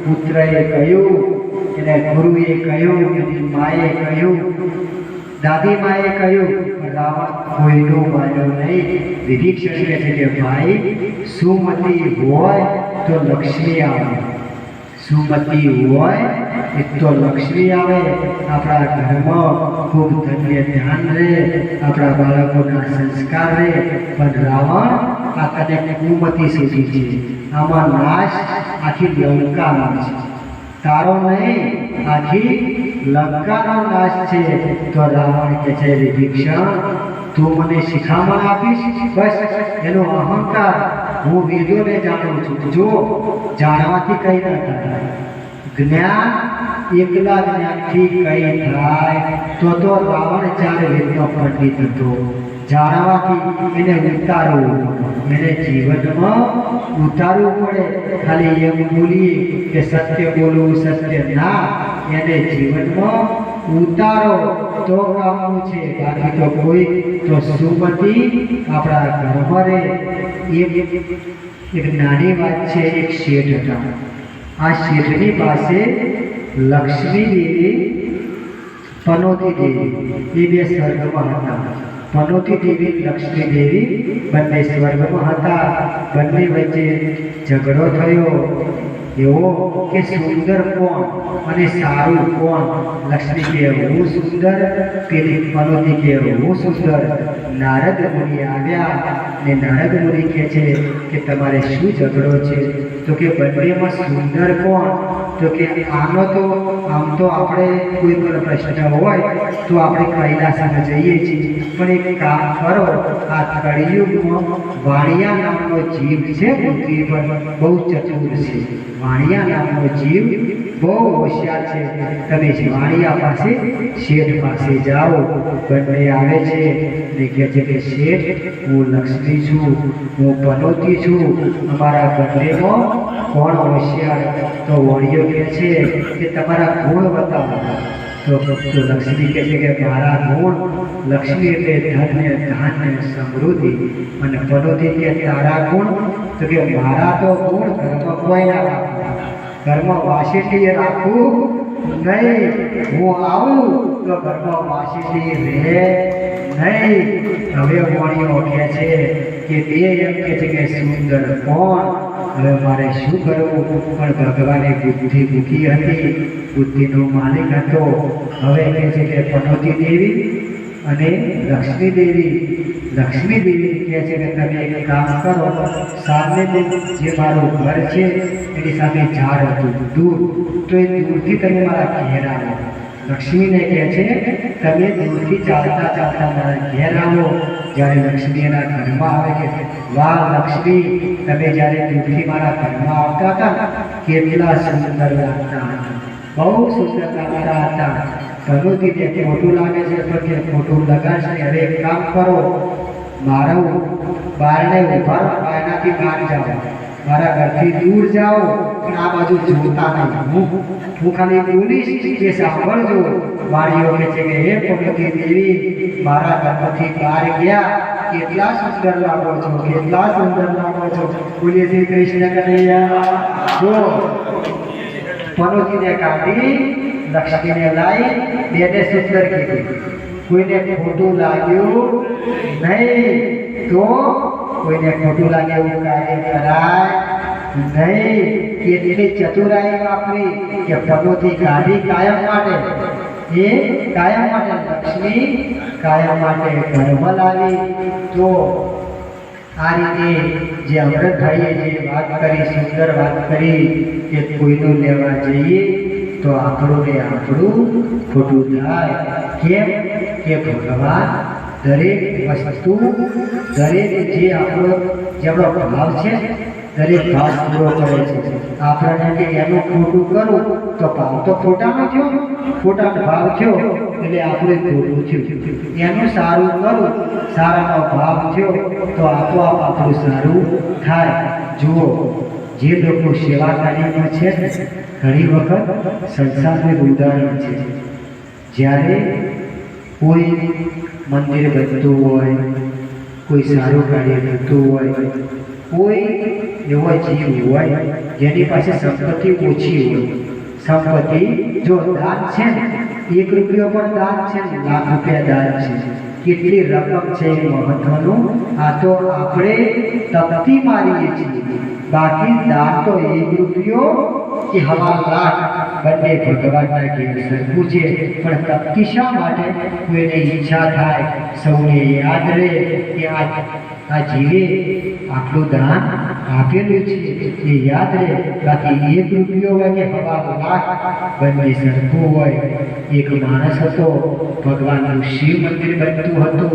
પુત્રએ કહ્યું, એને ગુરુએ કહ્યું, એની માએ કહ્યું, દાદી માએ કહ્યું, રાવણ કોઈનો માન્યો નહીં. વિભીષણ કહે છે કે ભાઈ, સુમતિ હોય તો લક્ષ્મી આવે, સુમતિ હોય તો લક્ષ્મી આવે. આપણા ઘરમાં ખૂબ ધન્ય ધ્યાન રહે, આપણા બાળકોના સંસ્કાર રહે. પણ રાવણ આ તને કુમતી સુધી છે, આમાં નાશ આખી લંકાનો છે, તારો નહીં આખી લંકાનો નાશ છે. તો રાવણ કહે છે વિભીષણ, તું મને શિખામણ આપીશ? બસ એનો અહંકાર, હું વેદોને જાણું છું, જો જાણવાથી કઈ ના થાય. જ્ઞાન એકલા જ્ઞાનથી કઈ થાય? તો રાવણ 4 વેદનો પંડિત હતો. જાણવાથી એને ઉતારવું, એને જીવનમાં ઉતારવું પડે. ખાલી એમ બોલીએ કે સત્ય બોલવું, સત્ય ના, એને જીવનમાં ઉતારો તો કામનું છે. બાકી તો કોઈ તો સુમતિ આપણા ઘરમાં રહે. એક નાની વાત છે. એક શેઠ હતા. આ શેઠની પાસે લક્ષ્મી દેવી, પનોતી દેવી, એ બે સ્વર્ગમાં હતા. પનોતી દેવી, લક્ષ્મી દેવી બંને સ્વર્ગમાં હતા. બંને વચ્ચે ઝઘડો થયો એવો કે સુંદર કોણ અને સારું કોણ? લક્ષ્મી કહે હું સુંદર, પેલી પનોતી કહે હું સુંદર. નારદ મુનિ આવ્યા ને નારદ મુનિ કહે છે કે તમારે શું ઝઘડો છે? તો કે બંનેમાં સુંદર કોણ? તો કે આનો તો આમ તો આપણે કોઈ પણ પ્રશ્ન હોય તો આપણે કૈલાસમાં જઈએ છીએ, પણ એક કામ કરો, આ કળિયુગમાં વાણિયા નામનો જીવ છે પૃથ્વી પર, બહુ ચતુર છે. વાણિયા નામનો જીવ બહુ હોશિયાર છે. તમે વાણિયા પાસે, શેઠ પાસે જાઓ. બંને આવે છે ને કહે છે કે શેઠ, હું લક્ષ્મી છું, હું પનોતી છું, અમારા બંનેમાં કોણ હોશિયાર? તો વાણિયો કહે છે કે તમારા ગુણ બતાવો. તો લક્ષ્મી કહે છે કે મારા ગુણ, લક્ષ્મી એટલે ધન્ય, ધાન્ય, સમૃદ્ધિ. અને પનોતી કે તારા ગુણ? તો કે મારા તો ગુણ ઘરમાં કોઈ ના રાખવું, ઘરમાં વાસીટી રાખવું નહીં. હું આવું તો ઘરમાં વાસીટી રહે નહીં. હવે વાણીઓ કહે છે કે બે એમ કહે છે કે સુંદર કોણ? હવે મારે શું કરવું? પણ ભગવાને બુદ્ધિ મૂકી હતી, બુદ્ધિનો માલિક હતો. હવે કહે છે કે પનોતી દેવી અને લક્ષ્મી દેવી. લક્ષ્મી દેવી કહે છે કે તમે એક કામ કરો, સામે જે મારું ઘર છે એની સામે ઝાડ હતું દૂર, તો એ દૂરથી તમે મારા ઘેર આવો. લક્ષ્મીને કહે છે તમે દૂરથી ચાલતા ચાલતા મારા ઘેર આવો. જ્યારે લક્ષ્મી એના ઘરમાં આવે કે વાહ લક્ષ્મી, તમે જ્યારે દૂરથી મારા ઘરમાં આવતા હતા કેટલા સુંદર લાગતા હતા, બહુ સુંદર લાગતા હતા. પનોતી કે ખોટું લાગે છે તો કે ખોટું લગાડશે. હવે એક કામ કરો, મારું બારણે ઉભા રહો, બારણાથી બહાર જાઓ, મારા ઘરથી દૂર જાઓ, પણ આ બાજુ જોતા નહીં. હું ખાલી બોલીશ કે સાંભળજો. વાણીઓ કહે છે કે હે પનોતી દેવી, મારા ઘરમાંથી બહાર ગયા, કેટલા સુંદર લાગો છો, કેટલા સુંદર લાગો છો. બોલીએ શ્રી કૃષ્ણ કનૈયા. જો પનોતીને કાઢી લક્ષ્મીને લાવી, બેને સુંદર કીધી. કોઈને ખોટું લાગ્યું નહીં, તો કોઈને ખોટું લાગે એવું કાર્ય કરાય નહીં. એટલી ચતુરાઈ વાપરી કે પનોતી કાઢી કાયમ માટે, એ કાયમ માટે લક્ષ્મી કાયમ માટે ઘરમાં લાવી. તો આ રીતે જે અમૃતભાઈએ જે વાત કરી, સુંદર વાત કરી કે કોઈનું લેવા જઈએ તો આપણું ને આપણું ખોટું થાય. કેમ કે ભગવાન દરેક વસ્તુ, દરેક જે આપણો ભાવ છે, દરેક ભાવ પૂરો કરે છે. આપણને કે એનું ખોટું કરું તો ભાવ તો ખોટાનો થયો, ખોટાનો ભાવ થયો એટલે આપણું ખોટું થયું. એનું સારું કરું, સારાનો ભાવ થયો તો આપોઆપ આપણું સારું થાય. જુઓ, જે લોકો સેવા કાર્યમાં છે ને, ઘણી વખત સંસારનું ઉદાહરણ છે. જ્યારે કોઈ મંદિર બનતું હોય, કોઈ સારું કાર્ય થતું હોય, કોઈ એવો જીવ હોય જેની પાસે સંપત્તિ ઓછી હોય, સંપત્તિ જો દાન છે ને, 1 રૂપિયો પણ દાન છે ને, લાખ રૂપિયા દાન છે, કેટલી રકમ છે એ મહત્વનું. આ તો આપણે તપતી મારીએ છીએ, બાકી દાન તો 1 રૂપિયો કે હવા લાખ બંને ભગવાનના ઘેર સરખું છે. પણ તપતી શા માટે? કોઈને ઈચ્છા થાય, સૌને યાદ રહે કે આ જીવે આટલું દાન આપેલું છે એ યાદ રહે. બાકી 1 રૂપિયો હોય કે હવા લાખ બંને સરખું હોય. એક માણસ હતો, ભગવાનનું શિવ મંદિર બનતું હતું,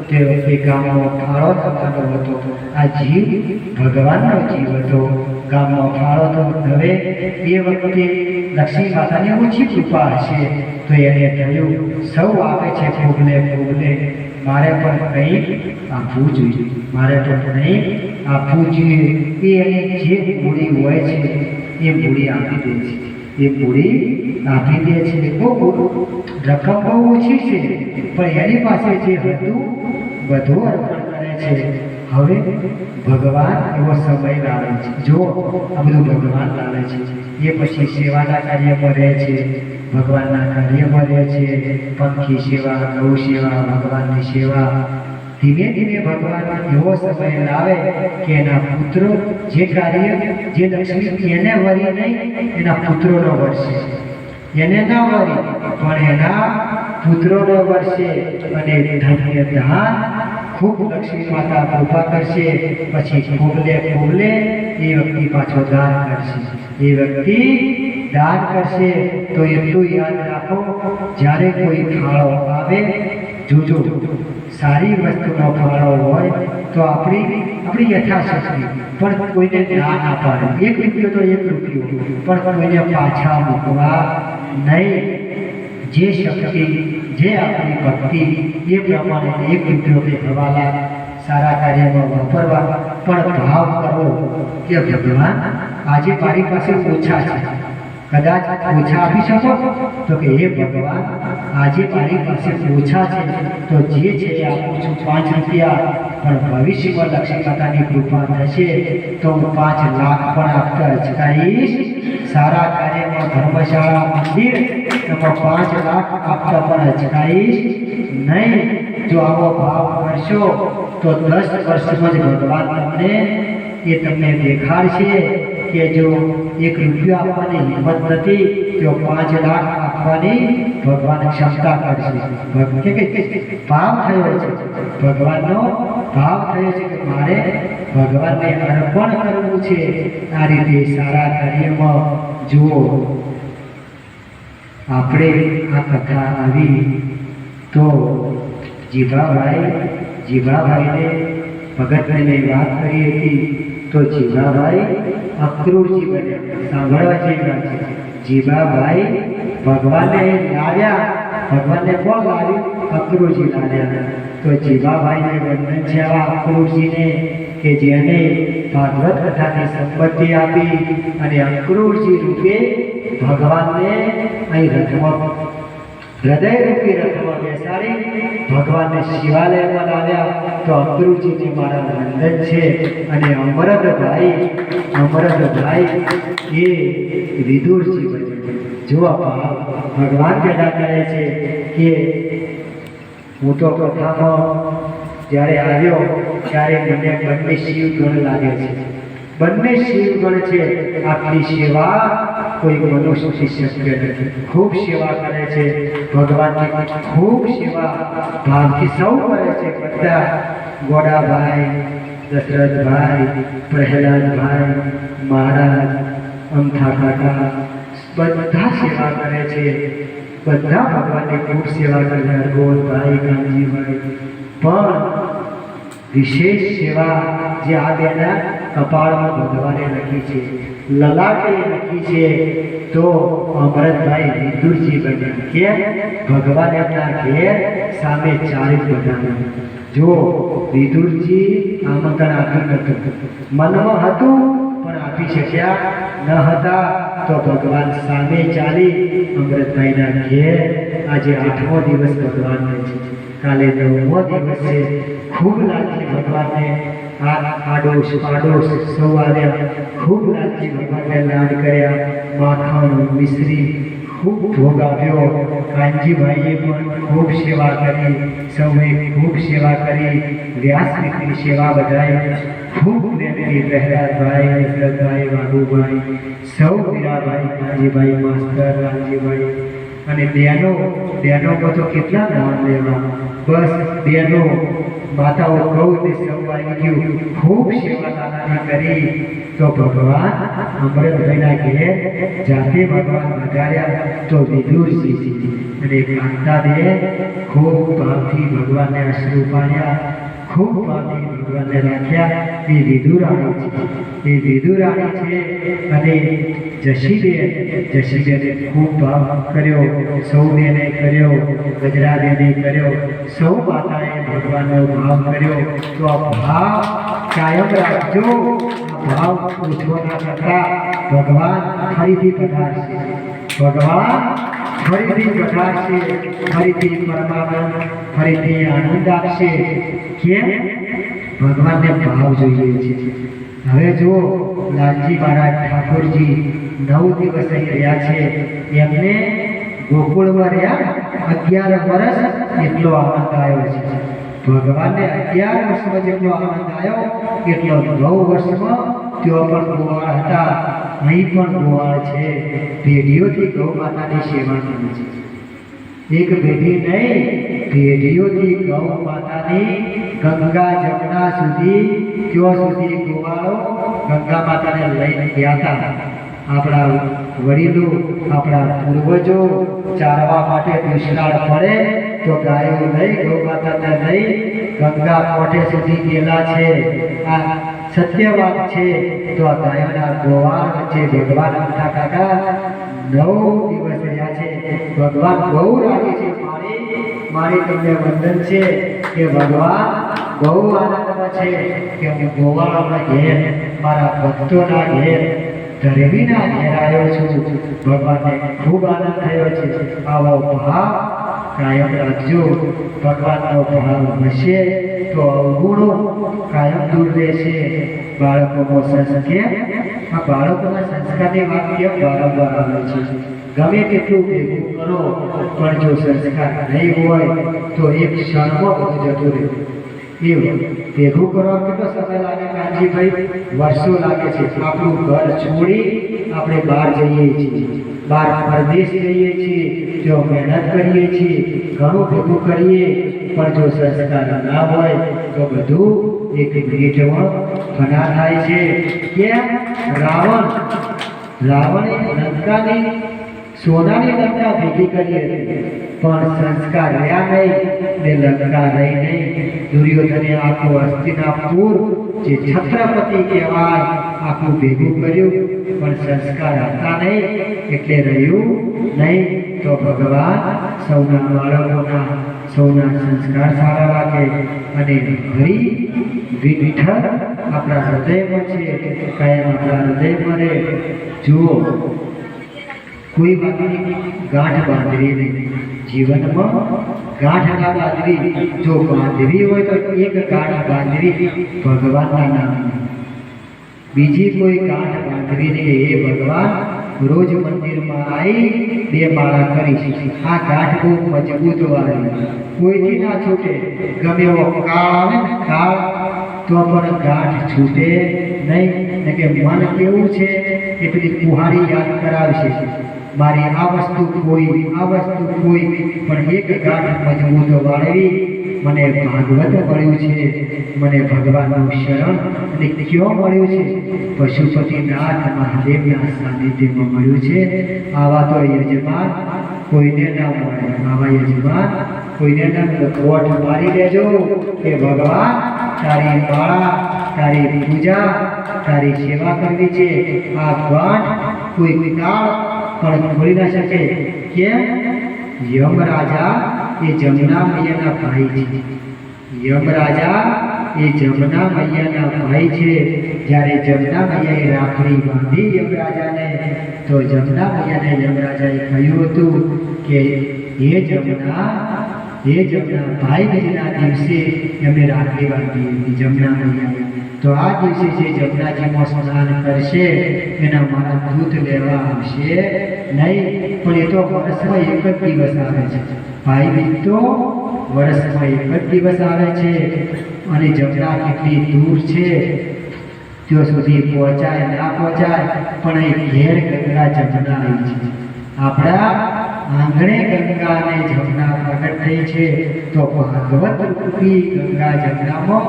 તે વખતે ગામમાં ફાળો થવાનો હતો. આ જીવ ભગવાનનો જીવ હતો, ગામમાં ફાળો હવે એ વખતે લક્ષ્મી માતાની ઓછી કૃપા હશે તો એને થયું સૌ આપે છે ફૂગને ફૂગને, મારે પણ કંઈક આપવું જોઈએ, મારે પણ કંઈક આપવું જોઈએ. એ એની જે મૂડી હોય છે એ મૂડી આપી દે છે, એ મૂડી આપી દે છે. બહુ રકમ બહુ ઓછી છે પણ એની પાસે જે હતું બધું અર્પણ કરે છે. હવે ભગવાન એવો સમય લાવે છે, જો આ બધું ભગવાન લાવે છે. એ પછી સેવાના કાર્યમાં રહે છે, ભગવાનના કાર્યમાં રહે છે, પંખી સેવા, ગૌ સેવા, ભગવાનની સેવા. ધીમે ધીમે ભગવાન એવો સમય લાવે કે એના પુત્રો જે કાર્ય જે લક્ષ્મી એને વરી નહીં, એના પુત્રોનો વર્ષે, એને ના વરી પણ એના પુત્રોનો વર્ષે, અને ધન્ય દાન ખૂબ લક્ષ્મી માતા કૃપા કરશે. પછી ફૂગલે ફૂગલે એ વ્યક્તિ પાછો દાન કરશે, એ વ્યક્તિ દાન કરશે. તો એટલું યાદ રાખો, જ્યારે કોઈ ફાળો આવે, જોજો સારી વસ્તુનો ફાળો હોય તો આપણી યથાશક્તિ, પણ કોઈને ના ના પાડે. 1 રૂપિયો તો 1 રૂપિયો, પણ કોઈને પાછા મૂકવા નહીં. જે શક્તિ, જે આપણી ભક્તિ એ પ્રમાણે 1 રૂપિયો કે હવાલા સારા કાર્યમાં વાપરવા. પણ ભાવ કરવો કે ભગવાન આજે મારી પાસે ઓછા છે, કદાચ ઓછા આપી શકો તો કે હે ભગવાન આજે મારી પાસે ઓછા છે તો જે છે એ આપું છું 5 રૂપિયા, પણ ભવિષ્યમાં લક્ષ્મી માતાની કૃપા થશે તો હું 5 લાખ પણ આપતા અચકાઈશ. સારા કાર્યમાં ધર્મશાળા, મંદિર એમાં 5 લાખ આપતા પણ અચકાઈશ નહીં. જો આવો ભાવ કરશો તો 10 વર્ષમાં જ ભગવાન તમને દેખાડશે કે જો 1 રૂપિયો આપવાની હિંમત નથી તો 5 લાખ આપવાની ભગવાન ક્ષમતા કરશે. ભાવ થયો છે, ભગવાનનો ભાવ થયો છે કે મારે ભગવાનને અર્પણ કરવું છે. આ રીતે સારા કાર્યમાં જુઓ. આપણે આ કથા આવી તો જીભાભાઈને ભગતને વાત કરી હતી તો જીભાભાઈ અક્રૂરજી બન્યા. સાંભળવા જેવી વાત છે. જીભાભાઈ ભગવાનને લાવ્યા, ભગવાનને કોણ લાવ્યું? અક્રૂરજી લાવ્યા. તો જીભાભાઈને વંદન છે આવા અક્રૂરજીને કે જેને ભાગવત કથાની સંપત્તિ આપી અને અક્રૂરજી રૂપે ભગવાનને અહીં રથમાં, હૃદય રૂપી રથમાં બેસાડી ભગવાનને શિવાલયમાં લાવ્યા. તો અક્રૂરજીને મારા વંદન છે. અને અમરતભાઈ એ વિદુરજી બન્યા. જો ભગવાન પેદા કરે છે કે હું તો કથામાં જ્યારે આવ્યો ત્યારે મને બંને શિવગણ લાગે છે, બંને શિવગણ છે. આટલી સેવા કોઈ મનુષ્યથી શક્ય નથી. ખૂબ સેવા કરે છે ભગવાનની, ખૂબ સેવા ભાવથી સૌ કરે છે. બધા ગોડાભાઈ, દશરથભાઈ, પ્રહલાદભાઈ, મહારાજ, અમથા કાકા બધા સેવા કરે છે. બધા ભગવાનની ખૂબ સેવા કરે. અરગોનભાઈ, કાનજીભાઈ પણ વિશેષ સેવા જે આ બેના કપાળમાં ભગવાને લખી છે, લલાટે લખી છે. તો અમરતભાઈ વિદુરજી બન્યા. કેમ? ભગવાન એમના ઘેર સામે ચારે બનાવ્યા. જો વિદુરજી આમંત્રણ આપ્યું નહોતું, મનમાં હતું પણ આપી શક્યા ન હતા. તો ભગવાન સામે ચાલી અમરતભાઈના ઘેર આજે 8મો દિવસ ભગવાનને છે, કાલે 9મો દિવસ છે. ખૂબ લાલજી ભગવાનને આડોશ પાડોશ સૌ આવ્યા, ખૂબ લાલજી ભગવાનને લાડ કર્યા, માખણ મિશ્રી ખૂબ ભોગ આપ્યો. કાનજીભાઈએ પણ ખૂબ સેવા કરી, સૌએ ખૂબ સેવા કરી. વ્યાસની સેવા બધાએ ખૂબ પ્રેમથી પ્રહલાદભાઈ, દશરથભાઈ, બાબુભાઈ, સૌ મીરાભાઈ, કાનજીભાઈ માસ્ટર, કાનજીભાઈ અને બહેનો તો કેટલા નામ લેવા, બસ બહેનો માતાઓ કહું તે સૌ આવી ગયું, ખૂબ સેવા દાદાની કરી. તો ભગવાન અમૃતભાઈના ઘેર જાતે ભગવાન વધાર્યા તો વિદુરજી અને કાંતાબેન ખૂબ ભાવથી ભગવાનને અશ્રુ પાડ્યા, ખૂબ ભાવથી ભગવાનને રાખ્યા. એ વિદુરાણી છે, એ વિદુરાણી છે. અને જશીબેને ખૂબ ભાવ કર્યો, સૌ બેને કર્યો, ગજરાબેને કર્યો, સૌ માતાએ ભગવાનનો ભાવ કર્યો. તો આ ભાવ કાયમ રાખજો, ભાવ ઓછો ના કરતા. ભગવાન ફરીથી પધારશે, ભગવાન ફરીથી પધારશે, ફરીથી પરમાનંદ, ફરીથી આનંદ આપશે. કેમ? ભગવાનને ભાવ જોઈએ છે. હવે જો લાલજી મહારાજ ઠાકોરજી 9 દિવસ અહીં રહ્યા છે, એમને ગોકુળમાં રહ્યા 11 વર્ષ, એટલો આનંદ આવ્યો છે. ભગવાનને 11 વર્ષમાં જેટલો આનંદ આવ્યો એટલો 9 વર્ષમાં તેઓ પણ ગોવાળ હતા. અહીં પણ ગોવાળ છે, પેઢીઓથી ગૌ માતાની સેવા કરે છે. એક પેઢી નહીં, પેઢીઓથી ગૌ માતાની ગંગા જમના સુધી, ત્યાં સુધી ગોવાળો ગંગા માતાને લઈને ગયા હતા. આપણા વડીલો, આપણા પૂર્વજો ચારવા માટે દુષ્કાળ પડે તો ગાયો લઈ, ગૌ માતાને લઈ ગંગા કોઠે સુધી ગયેલા છે. આ સત્ય વાત છે. તો આ ગાયોના ગોવાળ વચ્ચે ભગવાન મોટા કાકા 9 દિવસ રહ્યા છે. ભગવાન બહુ રાજી છે. મારી તમને વંદન છે કે ભગવાન બહુ આનંદમાં છે કે હું ગોવાળોના ઘેર, મારા ભક્તોના ઘેર, ધર્મીના ઘેર આવ્યો છું. ભગવાનને ખૂબ આનંદ થયો છે. આવો ભાવ કાયમ રાખજો. ભગવાનનો ભાવ હશે તો અવગુણો કાયમ દૂર રહેશે. બાળકોનો સંસ્કાર, આ બાળકોના સંસ્કારની વાત કેમ વારંવાર આવે છે? ગમે તેટલું ભેગું કરો પણ જો સંસ્કાર નહીં હોય તો એક ક્ષણમાં બધું જતું રહે. એવું ભેગું કરવા કેટલો સમય લાગે કાનજીભાઈ? વર્ષો લાગે છે. આપણું ઘર છોડી આપણે બહાર જઈએ છીએ, બહાર પરદેશ જઈએ છીએ, જો મહેનત કરીએ છીએ, ઘણું ભેગું કરીએ, પણ જો સંસ્કાર ના હોય તો બધું એક મિનિટમાં ફના થાય છે. કેમ? રાવણે લંકાની સોનાની લંકા ભેગી કરી હતી, પણ સંસ્કાર રહ્યા નહીં ને લંકા રહી નહીં. દુર્યોધને આખું હસ્તિનાપુર, જે છત્રપતિ કહેવાય, આખું ભેગું કર્યું, પણ સંસ્કાર હતા નહીં એટલે રહ્યું નહીં. તો ભગવાન સૌના બાળકોના, સૌના સંસ્કાર સારા રાખે. અને હરિ વિઠ્ઠલ આપણા હૃદયમાં છે, કાયમ આપણા હૃદયમાં રહે. જુઓ, કોઈ વાતની ગાંઠ બાંધવી નહીં જીવનમાં. ગાંઠ ના બાંધવી, જો બાંધવી હોય તો એક ગાંઠ બાંધવી ભગવાનના નામની, બીજી કોઈ ગાંઠ બાંધવી નહીં. એ ભગવાન રોજ મંદિરમાં આવી 2 માળા કરીશ. આ ગાંઠ બહુ મજબૂત વાળી, કોઈથી ના છૂટે. ગમે એવો કાળ આવે ને, કાળ, તો પણ ગાંઠ છૂટે નહીં. કે મન કેવું છે એ પેલી કુહાડી યાદ કરાવશે, મારી આ વસ્તુ કોઈ, આ વસ્તુ કોઈ, પણ એક ગાંઠ મજબૂત વાળવી. મને ભાગવત મળ્યું છે, મને ભગવાનનું શરણ અને ક્યાં મળ્યું છે? પશુપતિનાથ મહાદેવના સાનિધ્યમાં મળ્યું છે. આવા તો યજમાન કોઈને ના મળે. આવા યજમાન કોઈને ના મળે. કોઠ મારી દેજો કે ભગવાન તારી માળા, તારી પૂજા, તારી સેવા કરવી છે. આ ગાંઠ કોઈ કાળ પણ ખોલી ના શકે. કેમ? યમરાજા એ જમના મૈયાના ભાઈ છે. યમરાજા એ જમના મૈયાના ભાઈ છે. જ્યારે જમના મૈયાએ રાખડી બાંધી યમરાજાને, તો જમના મૈયાને યમરાજાએ કહ્યું હતું કે હે જમના, એ જમના ભાઈ બીજના દિવસે એમને રાખડી બાંધી હતી જમના મૈયા. તો આ દિવસે જે જમનાજીમાં સ્નાન કરશે એના મારા દૂધ લેવા આવશે નહીં, પણ એ તો વર્ષમાં એક જ દિવસ આવે છે. ભાઈ બીજ તો વર્ષમાં એક જ દિવસ આવે છે, અને જમના કેટલી દૂર છે ત્યાં સુધી પહોંચાય ના પહોંચાય, પણ એ ઘેર ગંગા જમના આવી છે. આપણા આંગણે ગંગા અને જમના પ્રગટ થઈ છે, તો ભાગવત રૂપી ગંગા જમનામાં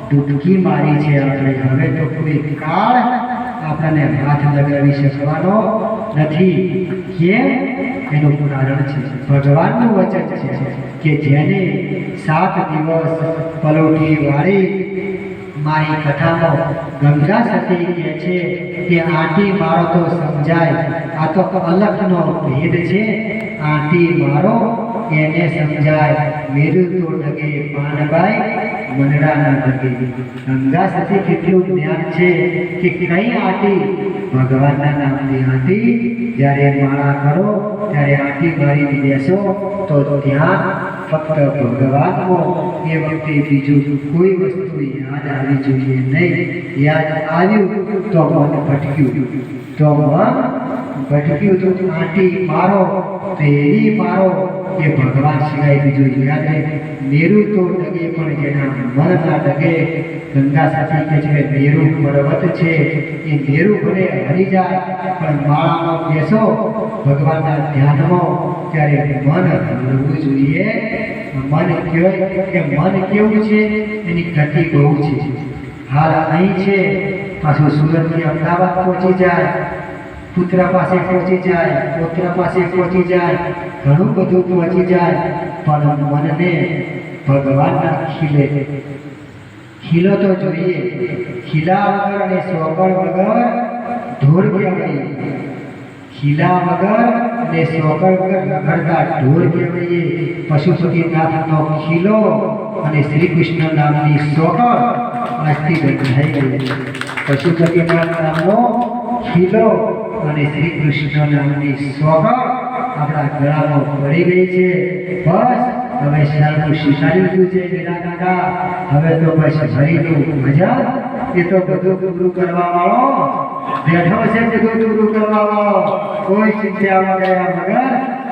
ડૂબકી મારી છે આપણે. હવે તો કોઈ કાળ આપણને હાથ લગાવી શકવાનો નથી. કેમ? એનું કારણ છે ભગવાનનું વચન છે કે જેને 7 દિવસ પલોઠી વાળી મારી કથામાં ગંગા સતી કહે છે કે આંટી મારો તો સમજાય, આ તો અલખનો ભેદ છે. આંટી મારો એને સમજાય, મેરું તો ડગે પાનબાઈ મનડા ના ડગે. ગંગા સતી કેટલું જ્ઞાન છે કે કઈ આંટી? ભગવાનના નામની આંટી. જ્યારે માળા કરો ત્યારે આંટી મારીને બેસો તો ત્યાં ફક્ત ભગવાનમાં એ વખતે બીજું કોઈ વસ્તુ યાદ આવી જોઈએ નહીં. યાદ આવ્યું તો મન ભટક્યું, તો મન ભટક્યું તો આંટી મારો તેરી મારો એ ભગવાન સિવાય બીજું યાદ નહીં. મેરુ તો ડગે પણ જેના મન ના ડગે. ગંગા સતી કહે છે કે મેરુ પર્વત છે, એ મેરુ ભલે હરી જાય પણ માળામાં બેસો ભગવાનના ધ્યાનમાં ત્યારે મન હલવું જોઈએ. મન કહેવાય કે મન કેવું છે? એની ગતિ બહુ છે. હાલ અહીં છે, પાછું સુરતથી અમદાવાદ પહોંચી જાય, પુત્ર પાસે પહોંચી જાય, પુત્ર પાસે પહોંચી જાય, ઘણું બધું પહોંચી જાય, પણ મનને ભગવાનના ખીલો તો જોઈએ. ખીલા વગર અને સોગળ વગર ઢોર કહેવાય. ખીલા વગર અને સોગળ વગર રખડતા ઢોર કહેવાય. પશુપતિનાથનો ખીલો અને શ્રી કૃષ્ણ નામની સોગળ આજથી બંધાઈ ગઈ. પશુપતિનાથ નામનો ખીલો અને શ્રી કૃષ્ણ નામની સોગળ આપણા ગળામાં પડી ગઈ છે. બસ હવે સારું શીખાડી દીધું છે મેરા કાકા. હવે તો બસ ભરીનું મજા એ તો બધું પૂરું કરવા વાળો બેઠો છે, બધું પૂરું કરવા વાળો. કોઈ ચિંતા વગર મગર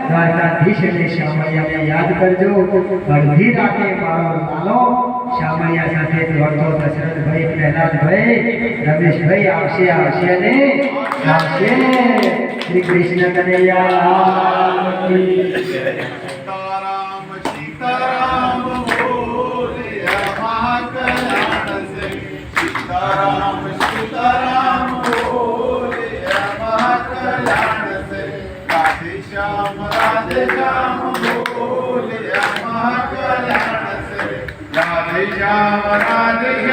દ્વારકાધીશ એટલે શામળિયાને યાદ કરજો. અડધી રાતે મારો લાલો શામળિયા સાથે દોડતો દશરથભાઈ, પ્રહલાદભાઈ, રમેશભાઈ આવશે આવશે ને આવશે. શ્રી કૃષ્ણ કનૈયા श्याम राधे श्याम बोले महाकल्याण से, राधे श्याम राधे श्याम।